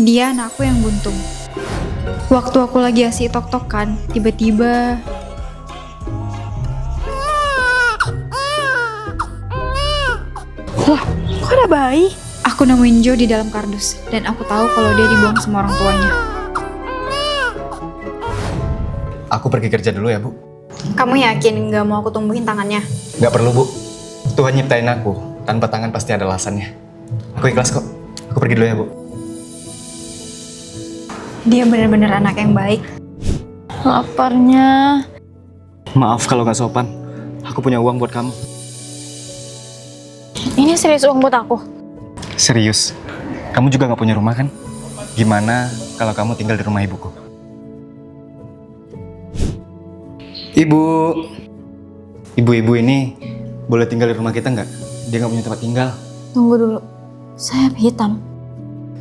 Dia anakku yang buntung. Waktu aku lagi asik tok-tokan, tiba-tiba Wah, kok ada bayi? aku nemuin Joe di dalam kardus dan aku tahu kalau dia dibuang sama orang tuanya. Aku pergi kerja dulu ya, Bu. Kamu yakin nggak mau aku tumbuhin tangannya? Nggak perlu, Bu. Tuhan nyiptain aku. Tanpa tangan pasti ada alasannya. Aku ikhlas kok. Aku pergi dulu ya, Bu. Dia benar-benar anak yang baik. Laparnya. Maaf kalau nggak sopan. Aku punya uang buat kamu. Ini serius uang buat aku? Serius. Kamu juga nggak punya rumah kan? Gimana kalau kamu tinggal di rumah ibuku? Ibu. Ibu-ibu ini boleh tinggal di rumah kita nggak? Dia nggak punya tempat tinggal. Tunggu dulu. Sayap hitam.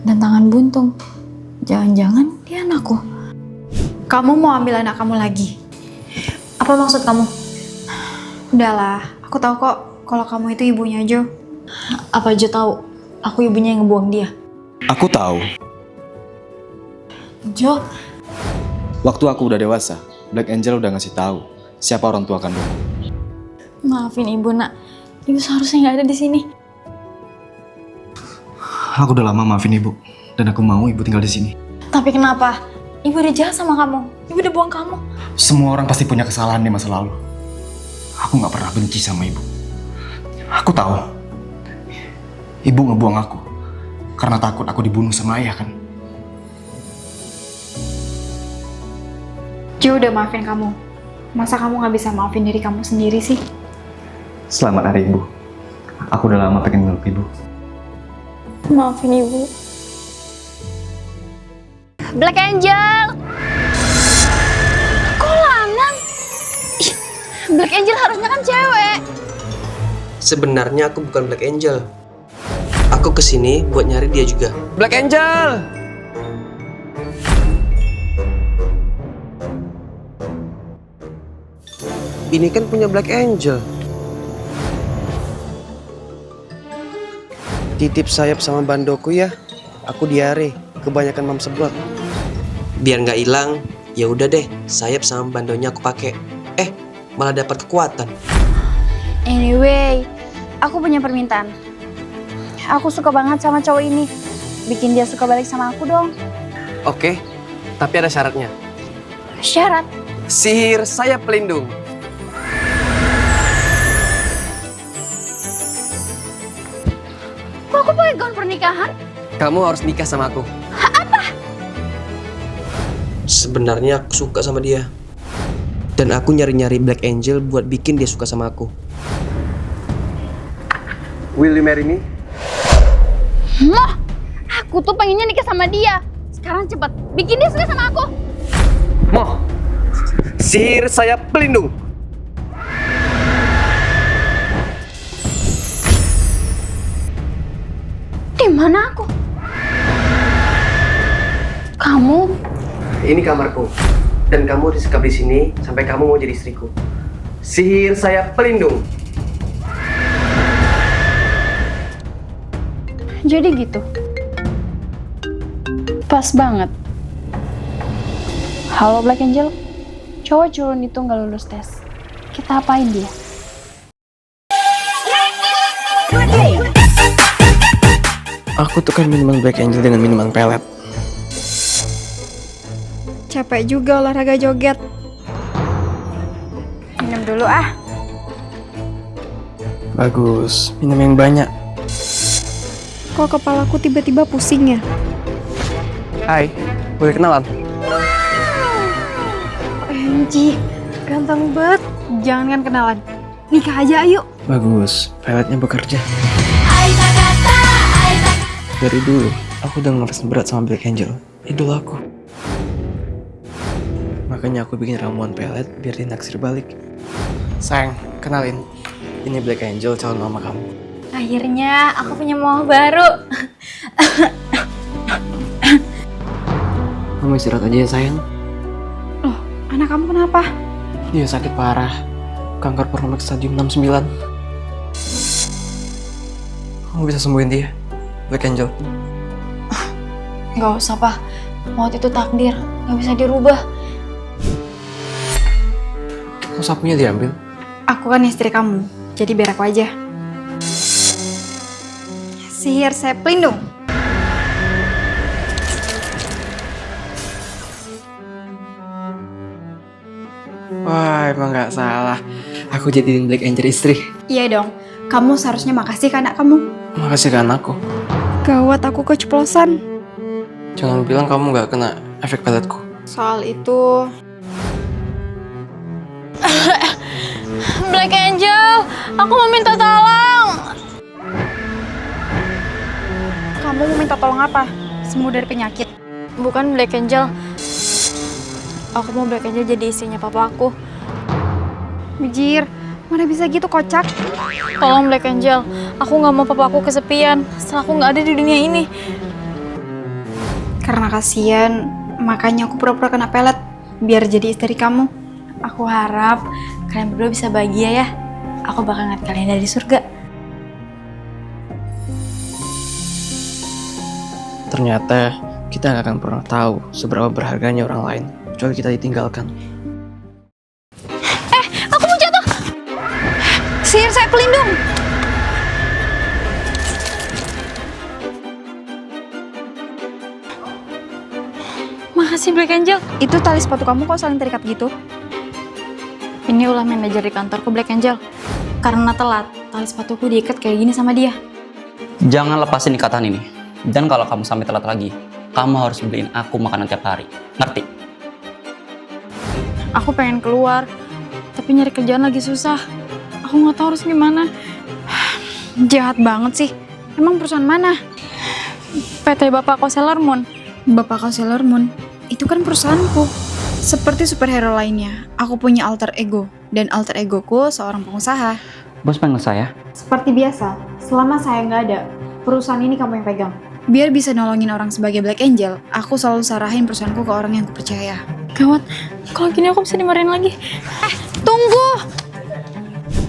Dan tangan buntung. Jangan-jangan dia anakku. Kamu mau ambil anak kamu lagi? Apa maksud kamu? Udahlah, aku tahu kok kalau kamu itu ibunya Joe. Apa aja tahu? Aku ibunya yang ngebuang dia. Aku tahu. Jo, Waktu aku udah dewasa, Black Angel udah ngasih tahu siapa orang tua kandung. maafin ibu nak. Ibu seharusnya nggak ada di sini. Aku udah lama maafin ibu. Dan aku mau ibu tinggal di sini. Tapi kenapa? Ibu udah jahat sama kamu. Ibu udah buang kamu. Semua orang pasti punya kesalahan di masa lalu. Aku nggak pernah benci sama ibu. Aku tahu. Ibu ngebuang aku. Karena takut aku dibunuh sama ayah kan. Joe udah maafin kamu. Masa kamu nggak bisa maafin diri kamu sendiri sih? Selamat hari ibu. Aku udah lama pengen meluk ibu. Maafin ibu. Black Angel! Kok lanang? Ih, Black Angel harusnya kan cewek. Sebenarnya aku bukan Black Angel. Aku kesini buat nyari dia juga. Black Angel! Ini kan punya Black Angel. Titip sayap sama bandoku ya. Aku diare, kebanyakan mam seblot. Biar nggak hilang, ya udah deh, sayap sama bandonya aku pakai. Malah dapat kekuatan. Anyway, aku punya permintaan. Aku suka banget sama cowok ini. Bikin dia suka balik sama aku dong. Oke, tapi ada syaratnya. Syarat? Sihir sayap pelindung. Kok aku pakai gaun pernikahan? Kamu harus nikah sama aku. Sebenarnya aku suka sama dia. Dan aku nyari-nyari Black Angel buat bikin dia suka sama aku. Will you marry me? Moh, aku tuh pengennya nikah sama dia. Sekarang cepet, bikin dia suka sama aku. Moh, sihir sayap pelindung. Di mana aku? Kamu? Ini kamarku. Dan kamu disekap di sini sampai kamu mau jadi istriku. Sihir sayap pelindung. Jadi gitu. Pas banget. Halo Black Angel. Cowok culun itu nggak lulus tes. Kita apain dia? Aku tukar minuman Black Angel dengan minuman pelet. Capek juga olahraga joget. Minum dulu ah. Bagus, minum yang banyak. Kok kepalaku tiba-tiba pusing ya? Hai, boleh kenalan? OMG, ganteng banget. Jangan kan kenalan. Nikah aja ayo. Bagus, peletnya bekerja. Dari dulu, aku udah ngefans berat sama Black Angel, idola aku. Makanya aku bikin ramuan pelet biar dia naksir balik. Sayang, kenalin. Ini Black Angel, calon mama kamu. Akhirnya aku punya mama baru. Kamu istirahat aja ya sayang. Loh, anak kamu kenapa? Dia sakit parah. Kanker peromaks stadium 69. Kamu bisa sembuhin dia, Black Angel. Gak usah, Pak. Maut itu takdir, gak bisa dirubah. Kok sapunya diambil? Aku kan istri kamu, jadi biar aku aja. Sihir saya pelindung. Wah, emang nggak salah. Aku jadiin Black Angel istri. Iya dong, kamu seharusnya makasih ke anak kamu. Makasih ke anakku. Gawat, aku keceplosan. Jangan bilang kamu nggak kena efek peletku. Soal itu, Black Angel, aku mau minta tolong. kamu mau minta tolong apa? Sembuh dari penyakit. Bukan Black Angel. Aku mau Black Angel jadi istrinya papa aku. Mijir, mana bisa gitu kocak? Tolong Black Angel, aku nggak mau papa aku kesepian setelah aku nggak ada di dunia ini. Karena kasihan, makanya aku pura-pura kena pelet biar jadi istri kamu. Aku harap kalian berdua bisa bahagia ya. Aku bakal ngeliat kalian dari surga. Ternyata kita nggak akan pernah tahu seberapa berharganya orang lain kecuali kita ditinggalkan. Aku mau jatuh. Sihir saya pelindung. Makasih Black Angel. Itu tali sepatu kamu kok saling terikat gitu? Ini ulah manajer di kantorku Black Angel. Karena telat, tali sepatuku diikat kayak gini sama dia. Jangan lepasin ikatan ini. Dan kalau kamu sampai telat lagi, kamu harus beliin aku makanan tiap hari. Ngerti? Aku pengen keluar, tapi nyari kerjaan lagi susah. Aku nggak tahu harus gimana. Jahat banget sih. Emang perusahaan mana? PT Bapak kok Sailor Moon. Bapak kau Sailor Moon. Itu kan perusahaanku. Seperti superhero lainnya, aku punya alter ego. Dan alter egoku seorang pengusaha. Bos panggil saya. Seperti biasa, selama saya nggak ada, perusahaan ini kamu yang pegang. Biar bisa nolongin orang sebagai Black Angel, aku selalu sarahin perusahaanku ke orang yang kupercaya. Gawat, kalau gini aku bisa dimarahin lagi. Tunggu!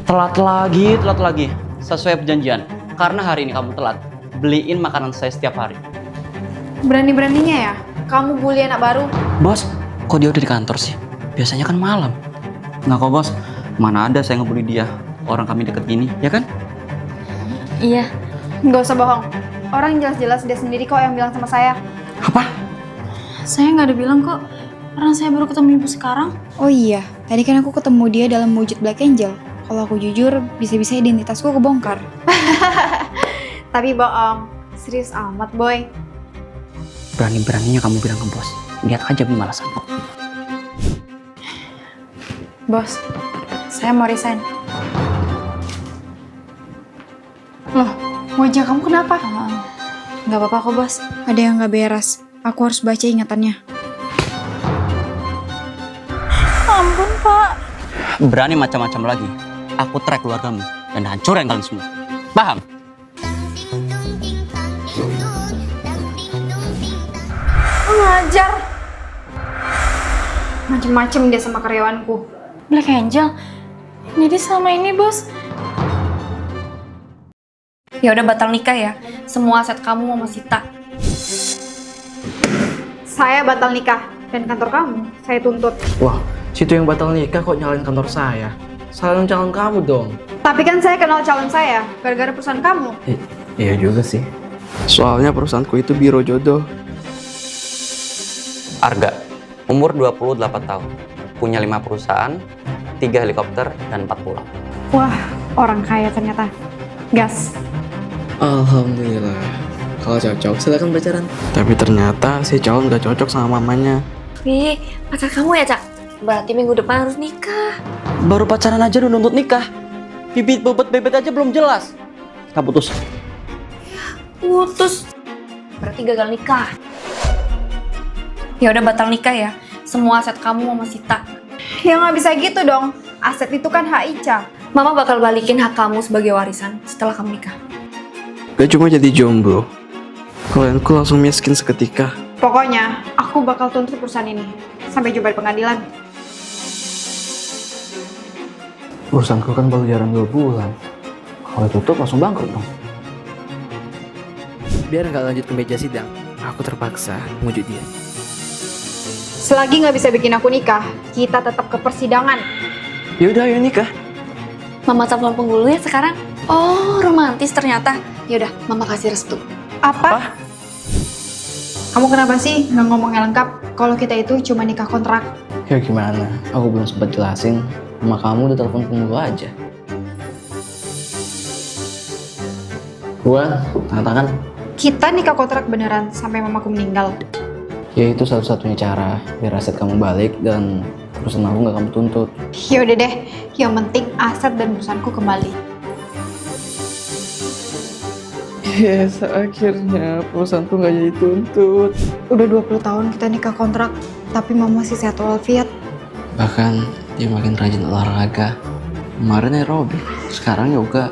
Telat lagi. Sesuai perjanjian. Karena hari ini kamu telat, beliin makanan saya setiap hari. Berani-beraninya ya, kamu bully anak baru. Bos, kok dia udah di kantor sih? Biasanya kan malam. Nggak kok bos, mana ada saya ngebully dia. Orang kami deket gini, ya kan? Iya, Nggak usah bohong. Orang jelas-jelas dia sendiri kok yang bilang sama saya. Apa? saya nggak ada bilang kok. Karena saya baru ketemu ibu sekarang. Oh iya, tadi kan aku ketemu dia dalam wujud Black Angel. Kalau aku jujur, bisa-bisa identitasku kebongkar. Tapi bohong, serius amat boy. Berani-beraninya kamu bilang ke bos. Lihat aja balasan. Bos, saya mau resign. Loh, wajah kamu kenapa? Nggak apa-apa kok bos. Ada yang nggak beres. Aku harus baca ingatannya. Ampun pak. Berani macam-macam lagi, aku track keluargamu dan hancurin kalian semua. Paham? Ngajar. Macem-macem dia sama karyawanku. Black Angel. Jadi selama ini bos. Ya udah batal nikah ya. Semua aset kamu mau Sita. Saya batal nikah dan kantor kamu saya tuntut. Wah, situ yang batal nikah kok nyalain kantor saya. Salahnya calon kamu dong. Tapi kan saya kenal calon saya gara-gara perusahaan kamu. Iya juga sih. Soalnya perusahaanku itu biro jodoh. Arga, umur 28 tahun, punya 5 perusahaan, 3 helikopter, dan 4 pulau. Wah, orang kaya ternyata. Gas. Alhamdulillah. Kalau cocok, silakan pacaran. Tapi ternyata si calon gak cocok sama mamanya. Wih, pacar kamu ya, Cak? Berarti minggu depan harus nikah. Baru pacaran aja udah nuntut nikah. Bibit bobot bebet aja belum jelas. Kita putus. Putus. Berarti gagal nikah. Ya udah batal nikah ya. Semua aset kamu mau Sita. Ya nggak bisa gitu dong. Aset itu kan hak Ica. Mama bakal balikin hak kamu sebagai warisan setelah kamu nikah. Gak cuma jadi jomblo, klienku langsung miskin seketika. Pokoknya, aku bakal tuntut perusahaan ini. Sampai jumpa di pengadilan. Perusahaanku kan baru jalan 2 bulan. Kalau tutup langsung bangkrut dong. Biar nggak lanjut ke meja sidang, aku terpaksa mengujuk dia. Selagi nggak bisa bikin aku nikah, kita tetap ke persidangan. Yaudah, ayo nikah. Mama telepon penghulu ya sekarang. Oh, romantis ternyata. Yaudah, Mama kasih restu. Apa? Kamu kenapa sih nggak ngomongnya lengkap kalau kita itu cuma nikah kontrak? Ya gimana? Aku belum sempat jelasin. Mama kamu udah telepon penghulu aja. Gua, tanda tangan. Kita nikah kontrak beneran sampai mamaku meninggal. Ya itu satu-satunya cara biar aset kamu balik dan perusahaan aku nggak kamu tuntut. Ya udah deh, yang penting aset dan perusahaanku kembali. Yes, akhirnya perusahaanku nggak jadi tuntut. Udah 20 tahun kita nikah kontrak, tapi mama masih sehat walafiat. Bahkan dia makin rajin olahraga. Kemarin aerobik, sekarang yoga.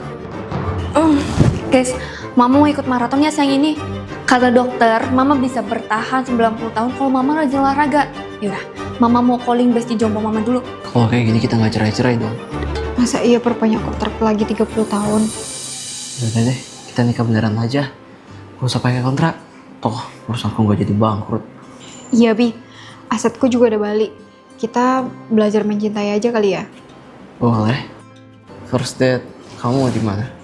Guys, Mama mau ikut maraton ya sayang ini. Kata dokter, Mama bisa bertahan 90 tahun kalau Mama rajin olahraga. Yaudah, Mama mau calling bestie jompo Mama dulu. Kalau kayak gini kita nggak cerai-cerai dong. Masa iya perpanjang kontrak lagi 30 tahun? Udah deh, kita nikah beneran aja. Gak usah pakai kontrak. Toh, perusahaanku nggak jadi bangkrut. Iya Bi, asetku juga udah balik. Kita belajar mencintai aja kali ya. Boleh. First date, kamu mau di mana?